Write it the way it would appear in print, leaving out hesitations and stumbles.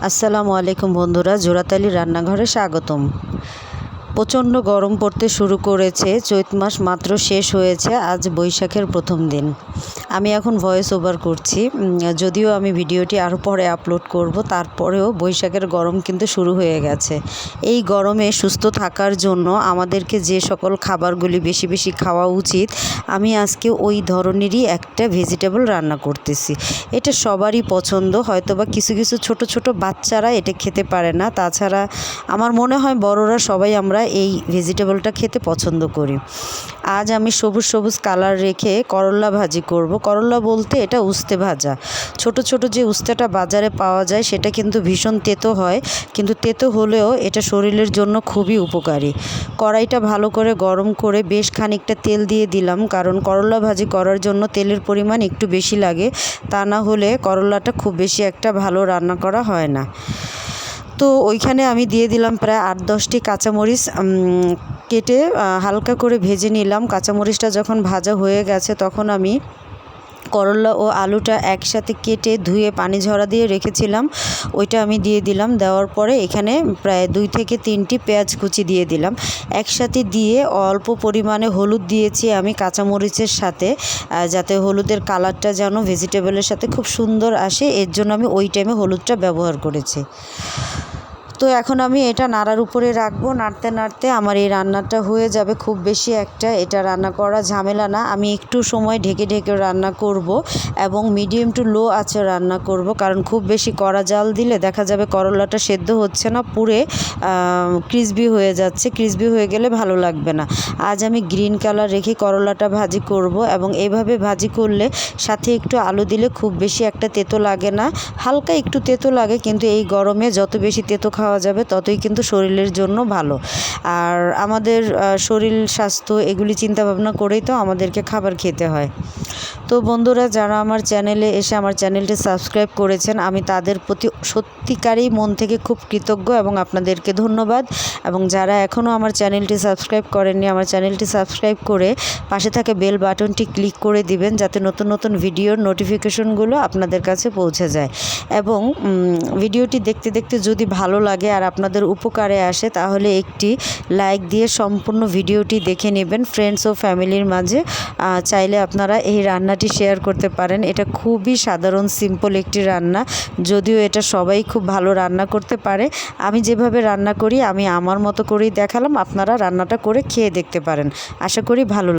আসসালামু আলাইকুম বন্ধুরা, জোড়াতালি রান্নাঘরে স্বাগতম। প্রচণ্ড গরম পড়তে শুরু করেছে। চৈত মাস মাত্র শেষ হয়েছে, আজ বৈশাখের প্রথম দিন। আমি এখন ভয়েস ওভার করছি, যদিও আমি ভিডিওটি আরও পরে আপলোড করব, তারপরেও বৈশাখের গরম কিন্তু শুরু হয়ে গেছে। এই গরমে সুস্থ থাকার জন্য আমাদেরকে যে সকল খাবারগুলি বেশি বেশি খাওয়া উচিত, আমি আজকে ওই ধরনেরই একটা ভেজিটেবল রান্না করতেছি। এটা সবারই পছন্দ, হয়তোবা কিছু কিছু ছোট ছোট বাচ্চারা এটা খেতে পারে না, তাছাড়া আমার মনে হয় বড়রা সবাই আমরা এই ভেজিটেবলটা খেতে পছন্দ করি। আজ আমি সবুজ সবুজ কালার রেখে করলা ভাজি করব। করলা বলতে এটা উস্তে ভাজা। ছোট ছোট যে উস্তেটা বাজারে পাওয়া যায় সেটা কিন্তু ভীষণ তেতো হয়, কিন্তু তেতো হলেও এটা শরীরের জন্য খুবই উপকারী। কড়াইটা ভালো করে গরম করে বেশ খানিকটা তেল দিয়ে দিলাম, কারণ করলা ভাজি করার জন্য তেলের পরিমাণ একটু বেশি লাগে, তা না হলে করলাটা খুব বেশি একটা ভালো রান্না করা হয় না। তো ওইখানে আমি দিয়ে দিলাম প্রায় 8-10টি কাঁচামরিচ কেটে হালকা করে ভেজে নিলাম। কাঁচামরিচটা যখন ভাজা হয়ে গেছে তখন আমি করলা ও আলুটা একসাথে কেটে ধুয়ে পানি ঝরা দিয়ে রেখেছিলাম, ওইটা আমি দিয়ে দিলাম। দেওয়ার পরে এখানে প্রায় 2 থেকে 3টি পেঁয়াজ কুচি দিয়ে দিলাম। একসাথে দিয়ে অল্প পরিমাণে হলুদ দিয়েছি আমি কাঁচামরিচের সাথে, যাতে হলুদের কালারটা যেন ভেজিটেবলের সাথে খুব সুন্দর আসে, এর জন্য আমি ওই টাইমে হলুদটা ব্যবহার করেছি। তো এখন আমি এটা নাড়ার উপরে রাখবো, নাড়তে নাড়তে আমার এই রান্নাটা হয়ে যাবে। খুব বেশি একটা এটা রান্না করা ঝামেলা না। আমি একটু সময় ঢেকে ঢেকে রান্না করব এবং মিডিয়াম টু লো আঁচে রান্না করব, কারণ খুব বেশি কড়া জাল দিলে দেখা যাবে করলাটা সেদ্ধ হচ্ছে না, পুড়ে ক্রিসপি হয়ে যাচ্ছে। ক্রিসপি হয়ে গেলে ভালো লাগবে না। আজ আমি গ্রিন কালার রেখে করলাটা ভাজি করব, এবং এইভাবে ভাজি করলে সাথে একটু আলু দিলে খুব বেশি একটা তেতো লাগে না, হালকা একটু তেতো লাগে, কিন্তু এই গরমে যত বেশি তেতো খাওয়া যাবে ততই কিন্তু শরীরের জন্য ভালো। আর আমাদের শরীর স্বাস্থ্য এগুলি চিন্তা ভাবনা করেই তো আমাদেরকে খাবার খেতে হয়। তো বন্ধুরা, যারা আমার চ্যানেলে এসে আমার চ্যানেলটি সাবস্ক্রাইব করেছেন, আমি তাদের প্রতি সত্যিকারই মন থেকে খুব কৃতজ্ঞ এবং আপনাদেরকে ধন্যবাদ। এবং যারা এখনও আমার চ্যানেলটি সাবস্ক্রাইব করেননি, আমার চ্যানেলটি সাবস্ক্রাইব করে পাশে থাকা বেল বাটনটি ক্লিক করে দিবেন, যাতে নতুন নতুন ভিডিওর নোটিফিকেশনগুলো আপনাদের কাছে পৌঁছে যায়। এবং ভিডিওটি দেখতে দেখতে যদি ভালো লাগে আর আপনাদের উপকারে আসে, তাহলে একটি লাইক দিয়ে সম্পূর্ণ ভিডিওটি দেখে নেবেন ফ্রেন্ডস ও ফ্যামিলির মাঝে। চাইলে আপনারা এই রান্নাটি শেয়ার করতে পারেন। এটা খুবই সাধারণ সিম্পল একটি রান্না, যদিও এটা সবাই খুব ভালো রান্না করতে পারে। আমি যেভাবে রান্না করি আমি আমার মতো করেই দেখালাম, আপনারা রান্নাটা করে খেয়ে দেখতে পারেন। আশা করি ভালো